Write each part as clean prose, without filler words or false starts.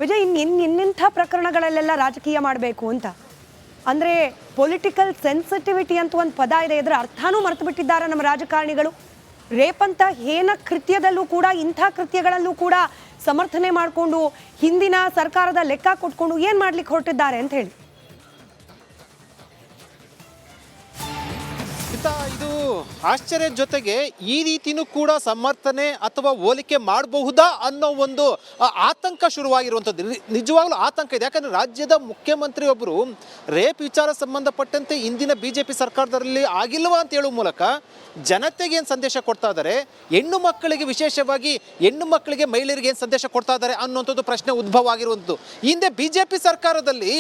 ವಿಜಯ್ ಇನ್ನಿಂಥ ಪ್ರಕರಣಗಳಲ್ಲೆಲ್ಲ ರಾಜಕೀಯ ಮಾಡಬೇಕು ಅಂತ ಅಂದರೆ ಪೊಲಿಟಿಕಲ್ ಸೆನ್ಸಿಟಿವಿಟಿ ಅಂತ ಒಂದು ಪದ ಇದೆ, ಇದರ ಅರ್ಥನೂ ಮರೆತು ಬಿಟ್ಟಿದ್ದಾರೆ ನಮ್ಮ ರಾಜಕಾರಣಿಗಳು. ರೇಪ್ ಅಂತ ಹೇನ ಕೃತ್ಯದಲ್ಲೂ ಕೂಡ ಇಂಥ ಕೃತ್ಯಗಳಲ್ಲೂ ಕೂಡ ಸಮರ್ಥನೆ ಮಾಡಿಕೊಂಡು ಹಿಂದಿನ ಸರ್ಕಾರದ ಲೆಕ್ಕ ಕೊಟ್ಕೊಂಡು ಏನು ಮಾಡ್ಲಿಕ್ಕೆ ಹೊರಟಿದ್ದಾರೆ ಅಂತ ಹೇಳಿ. ಇದು ಆಶ್ಚರ್ಯದ ಜೊತೆಗೆ ಈ ರೀತಿನೂ ಕೂಡ ಸಮರ್ಥನೆ ಅಥವಾ ಹೋಲಿಕೆ ಮಾಡಬಹುದಾ ಅನ್ನೋ ಒಂದು ಆತಂಕ ಶುರುವಾಗಿರುವಂಥದ್ದು. ನಿಜವಾಗ್ಲೂ ಆತಂಕ ಇದೆ. ಯಾಕಂದರೆ ರಾಜ್ಯದ ಮುಖ್ಯಮಂತ್ರಿ ಒಬ್ಬರು ರೇಪ್ ವಿಚಾರ ಸಂಬಂಧಪಟ್ಟಂತೆ ಇಂದಿನ BJP ಸರ್ಕಾರದಲ್ಲಿ ಆಗಿಲ್ವಾ ಅಂತ ಹೇಳುವ ಮೂಲಕ ಜನತೆಗೆ ಏನು ಸಂದೇಶ ಕೊಡ್ತಾ ಇದ್ದಾರೆ, ಹೆಣ್ಣು ಮಕ್ಕಳಿಗೆ ವಿಶೇಷವಾಗಿ ಹೆಣ್ಣು ಮಕ್ಕಳಿಗೆ ಮಹಿಳೆಯರಿಗೆ ಏನು ಸಂದೇಶ ಕೊಡ್ತಾ ಇದ್ದಾರೆ ಅನ್ನುವಂಥದ್ದು ಪ್ರಶ್ನೆ ಉದ್ಭವ ಆಗಿರುವಂಥದ್ದು. ಹಿಂದೆ BJP ಸರ್ಕಾರದಲ್ಲಿ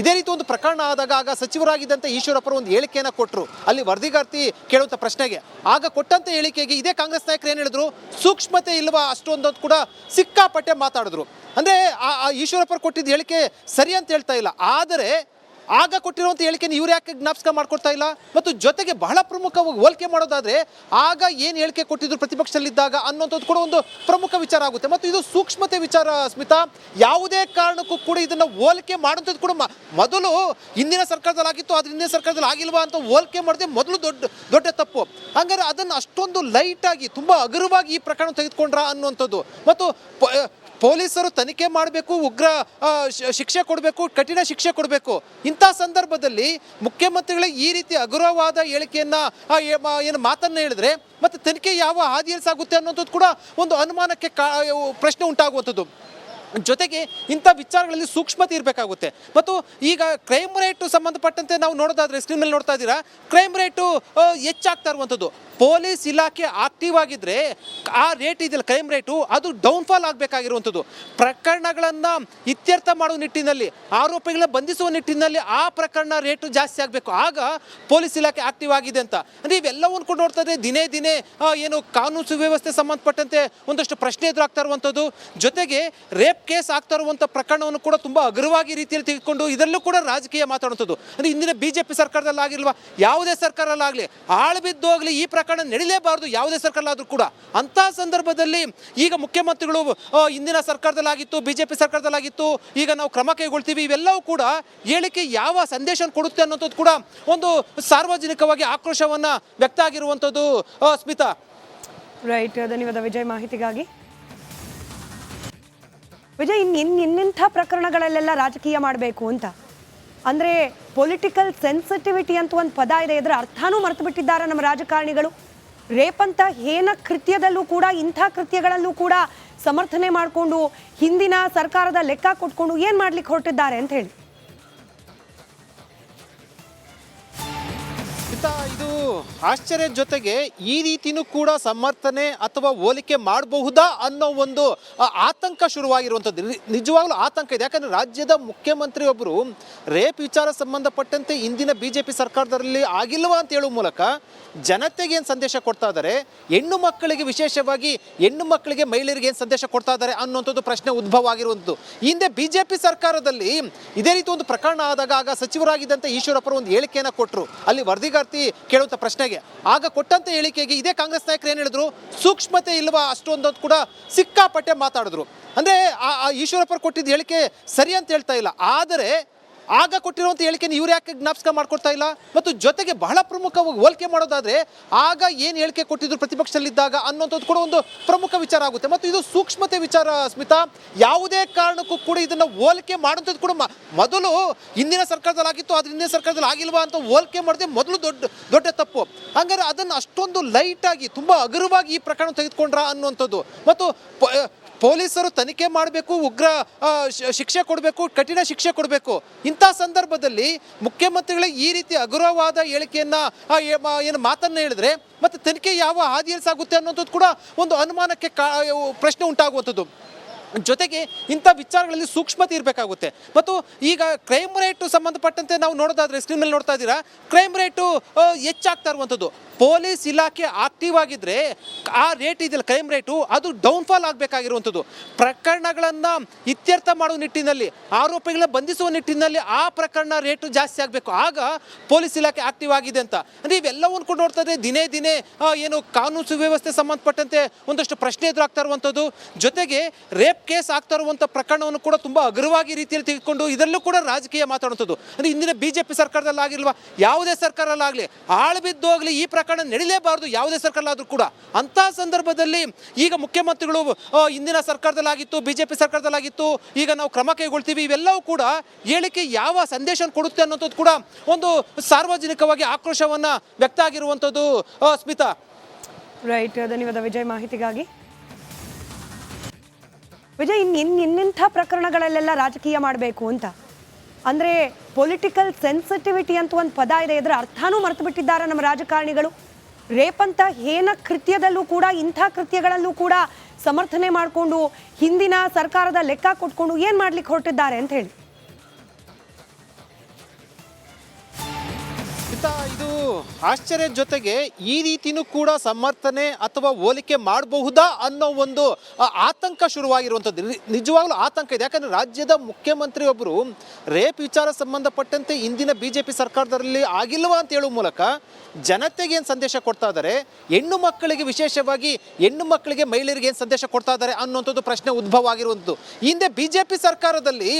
ಇದೇ ರೀತಿ ಒಂದು ಪ್ರಕರಣ ಆದಾಗ ಆಗ ಸಚಿವರಾಗಿದ್ದಂಥ ಈಶ್ವರಪ್ಪರು ಒಂದು ಹೇಳಿಕೆಯನ್ನು ಕೊಟ್ಟರು. ಅಲ್ಲಿ ವರದಿಗಾರ್ತಿ ಕೇಳುವಂಥ ಪ್ರಶ್ನೆಗೆ ಆಗ ಕೊಟ್ಟಂತ ಹೇಳಿಕೆಗೆ ಇದೇ ಕಾಂಗ್ರೆಸ್ ನಾಯಕರು ಏನು ಹೇಳಿದ್ರು, ಸೂಕ್ಷ್ಮತೆ ಇಲ್ವಾ ಅಷ್ಟೊಂದು ಕೂಡ ಸಿಕ್ಕಾಪಟ್ಟೆ ಮಾತಾಡಿದ್ರು. ಅಂದರೆ ಆ ಈಶ್ವರಪ್ಪರು ಕೊಟ್ಟಿದ್ದ ಹೇಳಿಕೆ ಸರಿ ಅಂತ ಹೇಳ್ತಾ ಇಲ್ಲ, ಆದರೆ ಆಗ ಕೊಟ್ಟಿರುವಂಥ ಹೇಳಿಕೆನ ಇವ್ರು ಯಾಕೆ ಜ್ಞಾಪಕ ಮಾಡ್ಕೊಡ್ತಾ ಇಲ್ಲ. ಮತ್ತು ಜೊತೆಗೆ ಬಹಳ ಪ್ರಮುಖವಾಗಿ ಹೋಲಿಕೆ ಮಾಡೋದಾದರೆ ಆಗ ಏನು ಹೇಳಿಕೆ ಕೊಟ್ಟಿದ್ರು ಪ್ರತಿಪಕ್ಷದಲ್ಲಿದ್ದಾಗ ಅನ್ನೋಂಥದ್ದು ಕೂಡ ಒಂದು ಪ್ರಮುಖ ವಿಚಾರ ಆಗುತ್ತೆ. ಮತ್ತು ಇದು ಸೂಕ್ಷ್ಮತೆ ವಿಚಾರ ಸ್ಮಿತಾ. ಯಾವುದೇ ಕಾರಣಕ್ಕೂ ಕೂಡ ಇದನ್ನು ಹೋಲಿಕೆ ಮಾಡೋಂಥದ್ದು ಕೂಡ ಮೊದಲು ಹಿಂದಿನ ಸರ್ಕಾರದಲ್ಲಿ ಆಗಿತ್ತು, ಅದ್ರ ಹಿಂದಿನ ಸರ್ಕಾರದಲ್ಲಿ ಆಗಿಲ್ವಾ ಅಂತ ಹೋಲಿಕೆ ಮಾಡಿದೆ ಮೊದಲು ದೊಡ್ಡ ತಪ್ಪು. ಹಂಗಾರೆ ಅದನ್ನು ಅಷ್ಟೊಂದು ಲೈಟಾಗಿ ತುಂಬ ಹಗುರವಾಗಿ ಈ ಪ್ರಕರಣ ತೆಗೆದುಕೊಂಡ್ರ ಅನ್ನುವಂಥದ್ದು. ಮತ್ತು ಪೊಲೀಸರು ತನಿಖೆ ಮಾಡಬೇಕು, ಉಗ್ರ ಶಿಕ್ಷೆ ಕೊಡಬೇಕು, ಕಠಿಣ ಶಿಕ್ಷೆ ಕೊಡಬೇಕು. ಇಂಥ ಸಂದರ್ಭದಲ್ಲಿ ಮುಖ್ಯಮಂತ್ರಿಗಳೇ ಈ ರೀತಿ ಹಗುರವಾದ ಹೇಳಿಕೆಯನ್ನು ಏನು ಮಾತನ್ನು ಹೇಳಿದ್ರೆ ಮತ್ತು ತನಿಖೆ ಯಾವ ಹಾದಿಯಲ್ಲಿ ಸಾಗುತ್ತೆ ಅನ್ನೋಂಥದ್ದು ಕೂಡ ಒಂದು ಅನುಮಾನಕ್ಕೆ ಪ್ರಶ್ನೆ ಉಂಟಾಗುವಂಥದ್ದು. ಜೊತೆಗೆ ಇಂಥ ವಿಚಾರಗಳಲ್ಲಿ ಸೂಕ್ಷ್ಮತೆ ಇರಬೇಕಾಗುತ್ತೆ. ಮತ್ತು ಈಗ ಕ್ರೈಮ್ ರೇಟು ಸಂಬಂಧಪಟ್ಟಂತೆ ನಾವು ನೋಡೋದಾದರೆ ಸ್ಕ್ರೀನ್ ಮೇಲೆ ನೋಡ್ತಾ ಇದ್ದೀರಾ, ಕ್ರೈಮ್ ರೇಟು ಹೆಚ್ಚಾಗ್ತಾ ಇರುವಂಥದ್ದು. ಪೊಲೀಸ್ ಇಲಾಖೆ ಆಕ್ಟಿವ್ ಆಗಿದ್ದರೆ ಆ ರೇಟ್ ಇದೆಯಲ್ಲ ಕ್ರೈಮ್ ರೇಟು ಅದು ಡೌನ್ಫಾಲ್ ಆಗಬೇಕಾಗಿರುವಂಥದ್ದು. ಪ್ರಕರಣಗಳನ್ನು ಇತ್ಯರ್ಥ ಮಾಡುವ ನಿಟ್ಟಿನಲ್ಲಿ, ಆರೋಪಿಗಳನ್ನ ಬಂಧಿಸುವ ನಿಟ್ಟಿನಲ್ಲಿ ಆ ಪ್ರಕರಣ ರೇಟು ಜಾಸ್ತಿ ಆಗಬೇಕು, ಆಗ ಪೊಲೀಸ್ ಇಲಾಖೆ ಆಕ್ಟಿವ್ ಆಗಿದೆ ಅಂತ. ಅಂದರೆ ಇವೆಲ್ಲವನ್ನು ಕೂಡ ನೋಡ್ತಾ ಇದ್ದರೆ ದಿನೇ ದಿನೇ ಏನು ಕಾನೂನು ಸುವ್ಯವಸ್ಥೆ ಸಂಬಂಧಪಟ್ಟಂತೆ ಒಂದಷ್ಟು ಪ್ರಶ್ನೆ ಎದುರಾಗ್ತಾ ಇರುವಂಥದ್ದು. ಜೊತೆಗೆ ರೇಪ್ ಕೇಸ್ ಆಗ್ತಾ ಇರುವಂಥ ಪ್ರಕರಣವನ್ನು ಕೂಡ ತುಂಬ ಹಗುರವಾಗಿ ರೀತಿಯಲ್ಲಿ ತೆಗೆದುಕೊಂಡು ಇದರಲ್ಲೂ ಕೂಡ ರಾಜಕೀಯ ಮಾತಾಡುವಂಥದ್ದು. ಅಂದರೆ ಇಂದಿನ BJP ಸರ್ಕಾರದಲ್ಲಿ ಆಗಿಲ್ವಾ, ಯಾವುದೇ ಸರ್ಕಾರಲ್ಲಾಗಲಿ ಆಳು ಬಿದ್ದೋಗಲಿ ಈ ಪ್ರಕರಣ ನಡೀಲೇಬಾರ್ದು, ಯಾವುದೇ ಸರ್ಕಾರಲಾದರೂ ಕೂಡ. ಅಂಥ ಸಂದರ್ಭದಲ್ಲಿ ಈಗ ಮುಖ್ಯಮಂತ್ರಿಗಳು ಇಂದಿನ ಸರ್ಕಾರದಲ್ಲಾಗಿತ್ತು, BJP ಸರ್ಕಾರದಲ್ಲಾಗಿತ್ತು, ಈಗ ನಾವು ಕ್ರಮ ಕೈಗೊಳ್ತೀವಿ, ಇವೆಲ್ಲವೂ ಕೂಡ ಹೇಳಿಕೆ ಯಾವ ಸಂದೇಶ ಕೊಡುತ್ತೆ ಅನ್ನೋಂಥದ್ದು ಕೂಡ ಒಂದು ಸಾರ್ವಜನಿಕವಾಗಿ ಆಕ್ರೋಶವನ್ನು ವ್ಯಕ್ತ ಆಗಿರುವಂಥದ್ದು ಸ್ಮಿತಾ. ರೈಟ್, ಧನ್ಯವಾದ ವಿಜಯ್ ಮಾಹಿತಿಗಾಗಿ. ವಿಜಯ್ ಇನ್ನಿಂಥ ಪ್ರಕರಣಗಳಲ್ಲೆಲ್ಲ ರಾಜಕೀಯ ಮಾಡಬೇಕು ಅಂತ ಅಂದರೆ ಪೊಲಿಟಿಕಲ್ ಸೆನ್ಸಿಟಿವಿಟಿ ಅಂತ ಒಂದು ಪದ ಇದೆ, ಇದರ ಅರ್ಥನೂ ಮರೆತು ಬಿಟ್ಟಿದ್ದಾರೆ ನಮ್ಮ ರಾಜಕಾರಣಿಗಳು. ರೇಪ್ ಅಂತ ಹೇನ ಕೃತ್ಯದಲ್ಲೂ ಕೂಡ ಇಂಥ ಕೃತ್ಯಗಳಲ್ಲೂ ಕೂಡ ಸಮರ್ಥನೆ ಮಾಡಿಕೊಂಡು ಹಿಂದಿನ ಸರ್ಕಾರದ ಲೆಕ್ಕ ಕೊಟ್ಕೊಂಡು ಏನು ಮಾಡ್ಲಿಕ್ಕೆ ಹೊರಟಿದ್ದಾರೆ ಅಂತ ಹೇಳಿ. ಇದು ಆಶ್ಚರ್ಯದ ಜೊತೆಗೆ ಈ ರೀತಿನೂ ಕೂಡ ಸಮರ್ಥನೆ ಅಥವಾ ಹೋಲಿಕೆ ಮಾಡಬಹುದಾ ಅನ್ನೋ ಒಂದು ಆತಂಕ ಶುರುವಾಗಿರುವಂಥದ್ದು. ನಿಜವಾಗ್ಲೂ ಆತಂಕ ಇದೆ. ಯಾಕಂದರೆ ರಾಜ್ಯದ ಮುಖ್ಯಮಂತ್ರಿ ಒಬ್ಬರು ರೇಪ್ ವಿಚಾರ ಸಂಬಂಧಪಟ್ಟಂತೆ ಇಂದಿನ BJP ಸರ್ಕಾರದಲ್ಲಿ ಆಗಿಲ್ವಾ ಅಂತ ಹೇಳುವ ಮೂಲಕ ಜನತೆಗೆ ಏನು ಸಂದೇಶ ಕೊಡ್ತಾ ಇದ್ದಾರೆ, ಹೆಣ್ಣು ಮಕ್ಕಳಿಗೆ ವಿಶೇಷವಾಗಿ ಹೆಣ್ಣು ಮಕ್ಕಳಿಗೆ ಮಹಿಳೆಯರಿಗೆ ಏನು ಸಂದೇಶ ಕೊಡ್ತಾ ಇದ್ದಾರೆ ಅನ್ನೋಂಥದ್ದು ಪ್ರಶ್ನೆ ಉದ್ಭವ ಆಗಿರುವಂಥದ್ದು. ಹಿಂದೆ BJP ಸರ್ಕಾರದಲ್ಲಿ ಇದೇ ರೀತಿ ಒಂದು ಪ್ರಕರಣ ಆದಾಗ ಆಗ ಸಚಿವರಾಗಿದ್ದಂಥ ಈಶ್ವರಪ್ಪರು ಒಂದು ಹೇಳಿಕೆಯನ್ನು ಕೊಟ್ಟರು. ಅಲ್ಲಿ ವರದಿಗಾರ್ತಿ ಕೇಳುವಂಥ ಪ್ರಶ್ನೆಗೆ ಆಗ ಕೊಟ್ಟಂತ ಹೇಳಿಕೆಗೆ ಇದೇ ಕಾಂಗ್ರೆಸ್ ನಾಯಕರು ಏನು ಹೇಳಿದ್ರು, ಸೂಕ್ಷ್ಮತೆ ಇಲ್ವಾ ಅಷ್ಟೊಂದು ಕೂಡ ಸಿಕ್ಕಾಪಟ್ಟೆ ಮಾತಾಡಿದ್ರು. ಅಂದರೆ ಆ ಈಶ್ವರಪ್ಪರು ಕೊಟ್ಟಿದ್ದ ಹೇಳಿಕೆ ಸರಿ ಅಂತ ಹೇಳ್ತಾ ಇಲ್ಲ, ಆದರೆ ಆಗ ಕೊಟ್ಟಿರುವಂಥ ಹೇಳಿಕೆನ ಇವ್ರು ಯಾಕೆ ಜ್ಞಾಪಕ ಮಾಡ್ಕೊಡ್ತಾ ಇಲ್ಲ. ಮತ್ತು ಜೊತೆಗೆ ಬಹಳ ಪ್ರಮುಖವಾಗಿ ಹೋಲಿಕೆ ಮಾಡೋದಾದರೆ ಆಗ ಏನು ಹೇಳಿಕೆ ಕೊಟ್ಟಿದ್ರು ಪ್ರತಿಪಕ್ಷದಲ್ಲಿದ್ದಾಗ ಅನ್ನೋಂಥದ್ದು ಕೂಡ ಒಂದು ಪ್ರಮುಖ ವಿಚಾರ ಆಗುತ್ತೆ. ಮತ್ತು ಇದು ಸೂಕ್ಷ್ಮತೆ ವಿಚಾರ ಸ್ಮಿತಾ. ಯಾವುದೇ ಕಾರಣಕ್ಕೂ ಕೂಡ ಇದನ್ನು ಹೋಲಿಕೆ ಮಾಡೋಂಥದ್ದು ಕೂಡ ಮೊದಲು ಹಿಂದಿನ ಸರ್ಕಾರದಲ್ಲಿ ಆಗಿತ್ತು, ಅದ್ರ ಹಿಂದಿನ ಸರ್ಕಾರದಲ್ಲಿ ಆಗಿಲ್ವಾ ಅಂತ ಹೋಲಿಕೆ ಮಾಡಿದೆ ಮೊದಲು ದೊಡ್ಡ ತಪ್ಪು. ಹಂಗಾರೆ ಅದನ್ನು ಅಷ್ಟೊಂದು ಲೈಟಾಗಿ ತುಂಬ ಹಗುರವಾಗಿ ಈ ಪ್ರಕರಣ ತೆಗೆದುಕೊಂಡ್ರ ಅನ್ನುವಂಥದ್ದು. ಮತ್ತು ಪೊಲೀಸರು ತನಿಖೆ ಮಾಡಬೇಕು, ಉಗ್ರ ಶಿಕ್ಷೆ ಕೊಡಬೇಕು, ಕಠಿಣ ಶಿಕ್ಷೆ ಕೊಡಬೇಕು. ಇಂಥ ಸಂದರ್ಭದಲ್ಲಿ ಮುಖ್ಯಮಂತ್ರಿಗಳೇ ಈ ರೀತಿ ಹಗುರವಾದ ಹೇಳಿಕೆಯನ್ನು ಏನು ಮಾತನ್ನು ಹೇಳಿದ್ರೆ ಮತ್ತು ತನಿಖೆ ಯಾವ ಹಾದಿಯಲ್ಲಿ ಸಾಗುತ್ತೆ ಅನ್ನೋಂಥದ್ದು ಕೂಡ ಒಂದು ಅನುಮಾನಕ್ಕೆ ಪ್ರಶ್ನೆ ಉಂಟಾಗುವಂಥದ್ದು. ಜೊತೆಗೆ ಇಂಥ ವಿಚಾರಗಳಲ್ಲಿ ಸೂಕ್ಷ್ಮತೆ ಇರಬೇಕಾಗುತ್ತೆ. ಮತ್ತು ಈಗ ಕ್ರೈಮ್ ರೇಟು ಸಂಬಂಧಪಟ್ಟಂತೆ ನಾವು ನೋಡೋದಾದರೆ ಸ್ಕ್ರೀನ್ ಮೇಲೆ ನೋಡ್ತಾ ಇದ್ದೀರಾ, ಕ್ರೈಮ್ ರೇಟು ಹೆಚ್ಚಾಗ್ತಾ ಇರುವಂಥದ್ದು. ಪೊಲೀಸ್ ಇಲಾಖೆ ಆಕ್ಟಿವ್ ಆಗಿದ್ರೆ ಆ ರೇಟ್ ಇದೆಯಲ್ಲ ಕ್ರೈಮ್ ರೇಟು ಅದು ಡೌನ್ಫಾಲ್ ಆಗಬೇಕಾಗಿರುವಂಥದ್ದು. ಪ್ರಕರಣಗಳನ್ನು ಇತ್ಯರ್ಥ ಮಾಡುವ ನಿಟ್ಟಿನಲ್ಲಿ, ಆರೋಪಿಗಳ ಬಂಧಿಸುವ ನಿಟ್ಟಿನಲ್ಲಿ ಆ ಪ್ರಕರಣ ರೇಟು ಜಾಸ್ತಿ ಆಗಬೇಕು. ಆಗ ಪೊಲೀಸ್ ಇಲಾಖೆ ಆಕ್ಟಿವ್ ಆಗಿದೆ ಅಂತ. ಅಂದರೆ ಇವೆಲ್ಲವನ್ನು ಕೂಡ ನೋಡ್ತಾ ಇದ್ರೆ ದಿನೇ ದಿನೇ ಏನು ಕಾನೂನು ಸುವ್ಯವಸ್ಥೆ ಸಂಬಂಧಪಟ್ಟಂತೆ ಒಂದಷ್ಟು ಪ್ರಶ್ನೆ ಎದುರಾಗ್ತಾ ಇರುವಂಥದ್ದು. ಜೊತೆಗೆ ರೇಪ್ ಕೇಸ್ ಆಗ್ತಾ ಇರುವಂಥ ಪ್ರಕರಣವನ್ನು ಕೂಡ ತುಂಬ ಹಗುರವಾಗಿ ರೀತಿಯಲ್ಲಿ ತೆಗೆದುಕೊಂಡು ಇದರಲ್ಲೂ ಕೂಡ ರಾಜಕೀಯ ಮಾತಾಡುವಂಥದ್ದು. ಅಂದರೆ ಇಂದಿನ BJP ಸರ್ಕಾರದಲ್ಲಿ ಆಗಿಲ್ವಾ, ಯಾವುದೇ ಸರ್ಕಾರಲ್ಲಾಗಲಿ ಆಳ್ಬಿದ್ದೋಗ್ಲಿ ಈ ಪ್ರಕರಣ ನಡೀಲೇಬಾರ್ದು, ಯಾವುದೇ ಸರ್ಕಾರಲಾದರೂ ಕೂಡ. ಅಂತಹ ಸಂದರ್ಭದಲ್ಲಿ ಈಗ ಮುಖ್ಯಮಂತ್ರಿಗಳು ಇಂದಿನ ಸರ್ಕಾರದಲ್ಲಾಗಿತ್ತು, BJP ಸರ್ಕಾರದಲ್ಲಾಗಿತ್ತು, ಈಗ ನಾವು ಕ್ರಮ ಕೈಗೊಳ್ತೀವಿ, ಇವೆಲ್ಲವೂ ಕೂಡ ಹೇಳಿಕೆ ಯಾವ ಸಂದೇಶ ಕೊಡುತ್ತೆ ಅನ್ನೋಂಥದ್ದು ಕೂಡ ಒಂದು ಸಾರ್ವಜನಿಕವಾಗಿ ಆಕ್ರೋಶವನ್ನು ವ್ಯಕ್ತ ಆಗಿರುವಂಥದ್ದು. ಸ್ಮಿತಾ. ರೈಟ್, ಧನ್ಯವಾದ ವಿಜಯ್ ಮಾಹಿತಿಗಾಗಿ. ವಿಜಯ್, ಇನ್ನಿಂಥ ಪ್ರಕರಣಗಳಲ್ಲೆಲ್ಲ ರಾಜಕೀಯ ಮಾಡಬೇಕು ಅಂತ ಅಂದರೆ ಪೊಲಿಟಿಕಲ್ ಸೆನ್ಸಿಟಿವಿಟಿ ಅಂತ ಒಂದು ಪದ ಇದೆ, ಇದರ ಅರ್ಥನೂ ಮರೆತು ಬಿಟ್ಟಿದ್ದಾರೆ ನಮ್ಮ ರಾಜಕಾರಣಿಗಳು. ರೇಪ್ ಅಂತ ಹೇನ ಕೃತ್ಯದಲ್ಲೂ ಕೂಡ, ಇಂಥ ಕೃತ್ಯಗಳಲ್ಲೂ ಕೂಡ ಸಮರ್ಥನೆ ಮಾಡಿಕೊಂಡು ಹಿಂದಿನ ಸರ್ಕಾರದ ಲೆಕ್ಕ ಕೊಟ್ಕೊಂಡು ಏನು ಮಾಡ್ಲಿಕ್ಕೆ ಹೊರಟಿದ್ದಾರೆ ಅಂತ ಹೇಳಿ. ಇದು ಆಶ್ಚರ್ಯದ ಜೊತೆಗೆ ಈ ರೀತಿನೂ ಕೂಡ ಸಮರ್ಥನೆ ಅಥವಾ ಹೋಲಿಕೆ ಮಾಡಬಹುದಾ ಅನ್ನೋ ಒಂದು ಆತಂಕ ಶುರುವಾಗಿರುವಂಥದ್ದು. ನಿಜವಾಗ್ಲೂ ಆತಂಕ ಇದೆ. ಯಾಕಂದರೆ ರಾಜ್ಯದ ಮುಖ್ಯಮಂತ್ರಿ ಒಬ್ಬರು ರೇಪ್ ವಿಚಾರ ಸಂಬಂಧಪಟ್ಟಂತೆ ಇಂದಿನ BJP ಸರ್ಕಾರದಲ್ಲಿ ಆಗಿಲ್ವಾ ಅಂತ ಹೇಳುವ ಮೂಲಕ ಜನತೆಗೆ ಏನು ಸಂದೇಶ ಕೊಡ್ತಾ ಇದ್ದಾರೆ, ಹೆಣ್ಣು ಮಕ್ಕಳಿಗೆ, ವಿಶೇಷವಾಗಿ ಹೆಣ್ಣು ಮಕ್ಕಳಿಗೆ, ಮಹಿಳೆಯರಿಗೆ ಏನು ಸಂದೇಶ ಕೊಡ್ತಾ ಇದ್ದಾರೆ ಅನ್ನೋಂಥದ್ದು ಪ್ರಶ್ನೆ ಉದ್ಭವ ಆಗಿರುವಂಥದ್ದು. ಹಿಂದೆ BJP ಸರ್ಕಾರದಲ್ಲಿ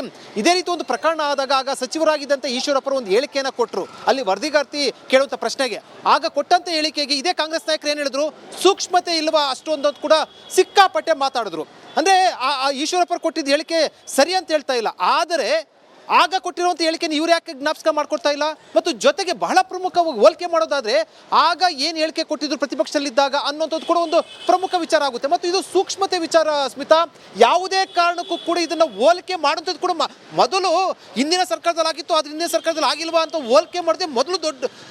ಇದೇ ರೀತಿ ಒಂದು ಪ್ರಕರಣ ಆದಾಗ ಆಗ ಸಚಿವರಾಗಿದ್ದಂಥ ಈಶ್ವರಪ್ಪರು ಒಂದು ಹೇಳಿಕೆಯನ್ನು ಕೊಟ್ಟರು, ಅಲ್ಲಿ ವರದಿಗಾರ್ತಿ ಕೇಳುವಂಥ ಪ್ರಶ್ನೆಗೆ. ಆಗ ಕೊಟ್ಟಂಥ ಹೇಳಿಕೆಗೆ ಇದೇ ಕಾಂಗ್ರೆಸ್ ನಾಯಕರು ಏನು ಹೇಳಿದ್ರು, ಸೂಕ್ಷ್ಮತೆ ಇಲ್ವಾ ಅಷ್ಟೊಂದು ಕೂಡ ಸಿಕ್ಕಾಪಟ್ಟೆ ಮಾತಾಡಿದ್ರು. ಅಂದರೆ ಆ ಈಶ್ವರಪ್ಪರು ಕೊಟ್ಟಿದ್ದ ಹೇಳಿಕೆ ಸರಿ ಅಂತ ಹೇಳ್ತಾ ಇಲ್ಲ, ಆದರೆ ಆಗ ಕೊಟ್ಟಿರುವಂಥ ಹೇಳಿಕೆನ ಇವ್ರು ಯಾಕೆ ಜ್ಞಾಪಕ ಮಾಡ್ಕೊಡ್ತಾ ಇಲ್ಲ. ಮತ್ತು ಜೊತೆಗೆ ಬಹಳ ಪ್ರಮುಖವಾಗಿ ಹೋಲಿಕೆ ಮಾಡೋದಾದರೆ ಆಗ ಏನು ಹೇಳಿಕೆ ಕೊಟ್ಟಿದ್ರು ಪ್ರತಿಪಕ್ಷದಲ್ಲಿದ್ದಾಗ ಅನ್ನೋಂಥದ್ದು ಕೂಡ ಒಂದು ಪ್ರಮುಖ ವಿಚಾರ ಆಗುತ್ತೆ. ಮತ್ತು ಇದು ಸೂಕ್ಷ್ಮತೆ ವಿಚಾರ ಸ್ಮಿತಾ. ಯಾವುದೇ ಕಾರಣಕ್ಕೂ ಕೂಡ ಇದನ್ನು ಹೋಲಿಕೆ ಮಾಡೋಂಥದ್ದು ಕೂಡ ಮೊದಲು ಹಿಂದಿನ ಸರ್ಕಾರದಲ್ಲಿ ಆಗಿತ್ತು, ಅದ್ರ ಹಿಂದಿನ ಸರ್ಕಾರದಲ್ಲಿ ಆಗಿಲ್ವಾ ಅಂತ ಹೋಲಿಕೆ ಮಾಡಿದೆ ಮೊದಲು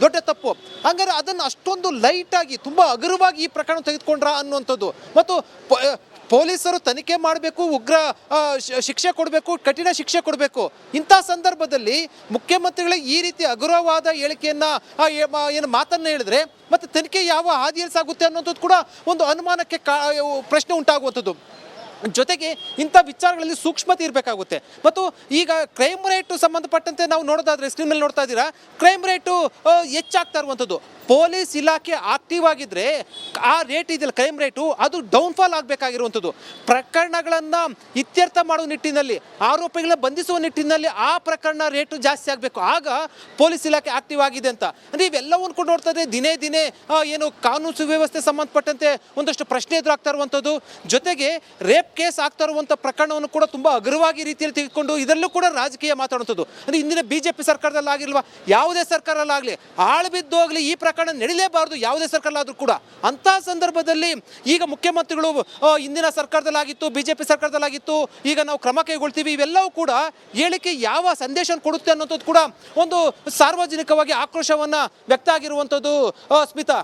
ದೊಡ್ಡ ತಪ್ಪು. ಹಂಗಾರೆ ಅದನ್ನು ಅಷ್ಟೊಂದು ಲೈಟಾಗಿ ತುಂಬ ಹಗುರವಾಗಿ ಈ ಪ್ರಕರಣ ತೆಗೆದುಕೊಂಡ್ರ ಅನ್ನುವಂಥದ್ದು. ಮತ್ತು ಪೊಲೀಸರು ತನಿಖೆ ಮಾಡಬೇಕು, ಉಗ್ರ ಶಿಕ್ಷೆ ಕೊಡಬೇಕು, ಕಠಿಣ ಶಿಕ್ಷೆ ಕೊಡಬೇಕು. ಇಂಥ ಸಂದರ್ಭದಲ್ಲಿ ಮುಖ್ಯಮಂತ್ರಿಗಳೇ ಈ ರೀತಿ ಹಗುರವಾದ ಹೇಳಿಕೆಯನ್ನು ಏನು ಮಾತನ್ನು ಹೇಳಿದ್ರೆ ಮತ್ತು ತನಿಖೆ ಯಾವ ಹಾದಿಯಲ್ಲಿ ಸಾಗುತ್ತೆ ಅನ್ನೋಂಥದ್ದು ಕೂಡ ಒಂದು ಅನುಮಾನಕ್ಕೆ ಪ್ರಶ್ನೆ ಉಂಟಾಗುವಂಥದ್ದು. ಜೊತೆಗೆ ಇಂಥ ವಿಚಾರಗಳಲ್ಲಿ ಸೂಕ್ಷ್ಮತೆ ಇರಬೇಕಾಗುತ್ತೆ. ಮತ್ತು ಈಗ ಕ್ರೈಮ್ ರೇಟು ಸಂಬಂಧಪಟ್ಟಂತೆ ನಾವು ನೋಡೋದಾದರೆ ಸ್ಕ್ರೀನ್ ಮೇಲೆ ನೋಡ್ತಾ ಇದ್ದೀರಾ, ಕ್ರೈಮ್ ರೇಟು ಹೆಚ್ಚಾಗ್ತಾ ಇರುವಂಥದ್ದು. ಪೊಲೀಸ್ ಇಲಾಖೆ ಆಕ್ಟಿವ್ ಆಗಿದ್ರೆ ಆ ರೇಟ್ ಇದೆಯಲ್ಲ ಕ್ರೈಮ್ ರೇಟು ಅದು ಡೌನ್ಫಾಲ್ ಆಗಬೇಕಾಗಿರುವಂಥದ್ದು. ಪ್ರಕರಣಗಳನ್ನು ಇತ್ಯರ್ಥ ಮಾಡುವ ನಿಟ್ಟಿನಲ್ಲಿ, ಆರೋಪಿಗಳ ಬಂಧಿಸುವ ನಿಟ್ಟಿನಲ್ಲಿ ಆ ಪ್ರಕರಣ ರೇಟು ಜಾಸ್ತಿ ಆಗಬೇಕು. ಆಗ ಪೊಲೀಸ್ ಇಲಾಖೆ ಆಕ್ಟಿವ್ ಆಗಿದೆ ಅಂತ. ಅಂದರೆ ಇವೆಲ್ಲವನ್ನು ಕೂಡ ನೋಡ್ತಾ ಇದ್ರೆ ದಿನೇ ದಿನೇ ಏನು ಕಾನೂನು ಸುವ್ಯವಸ್ಥೆ ಸಂಬಂಧಪಟ್ಟಂತೆ ಒಂದಷ್ಟು ಪ್ರಶ್ನೆ ಎದುರಾಗ್ತಾ ಇರುವಂಥದ್ದು. ಜೊತೆಗೆ ರೇಪ್ ಕೇಸ್ ಆಗ್ತಾ ಇರುವಂಥ ಪ್ರಕರಣವನ್ನು ಕೂಡ ತುಂಬ ಹಗುರವಾಗಿ ರೀತಿಯಲ್ಲಿ ತೆಗೆದುಕೊಂಡು ಇದರಲ್ಲೂ ಕೂಡ ರಾಜಕೀಯ ಮಾತಾಡುವಂಥದ್ದು. ಅಂದರೆ ಇಂದಿನ BJP ಸರ್ಕಾರದಲ್ಲಿ ಆಗಿಲ್ವಾ, ಯಾವುದೇ ಸರ್ಕಾರಲ್ಲಾಗಲಿ ಆಳ್ಬಿದ್ದೋಗ್ಲಿ ಈ ಪ್ರಕರಣ ನಡೀಲೇಬಾರ್ದು, ಯಾವುದೇ ಸರ್ಕಾರಲಾದರೂ ಕೂಡ. ಅಂತಹ ಸಂದರ್ಭದಲ್ಲಿ ಈಗ ಮುಖ್ಯಮಂತ್ರಿಗಳು ಇಂದಿನ ಸರ್ಕಾರದಲ್ಲಾಗಿತ್ತು, BJP ಸರ್ಕಾರದಲ್ಲಾಗಿತ್ತು, ಈಗ ನಾವು ಕ್ರಮ ಕೈಗೊಳ್ತೀವಿ, ಇವೆಲ್ಲವೂ ಕೂಡ ಹೇಳಿಕೆ ಯಾವ ಸಂದೇಶ ಕೊಡುತ್ತೆ ಅನ್ನೋಂಥದ್ದು ಕೂಡ ಒಂದು ಸಾರ್ವಜನಿಕವಾಗಿ ಆಕ್ರೋಶವನ್ನು ವ್ಯಕ್ತ ಆಗಿರುವಂಥದ್ದು. ಸ್ಮಿತಾ.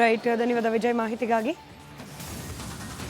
ರೈಟ್, ಧನ್ಯವಾದ ವಿಜಯ್ ಮಾಹಿತಿಗಾಗಿ.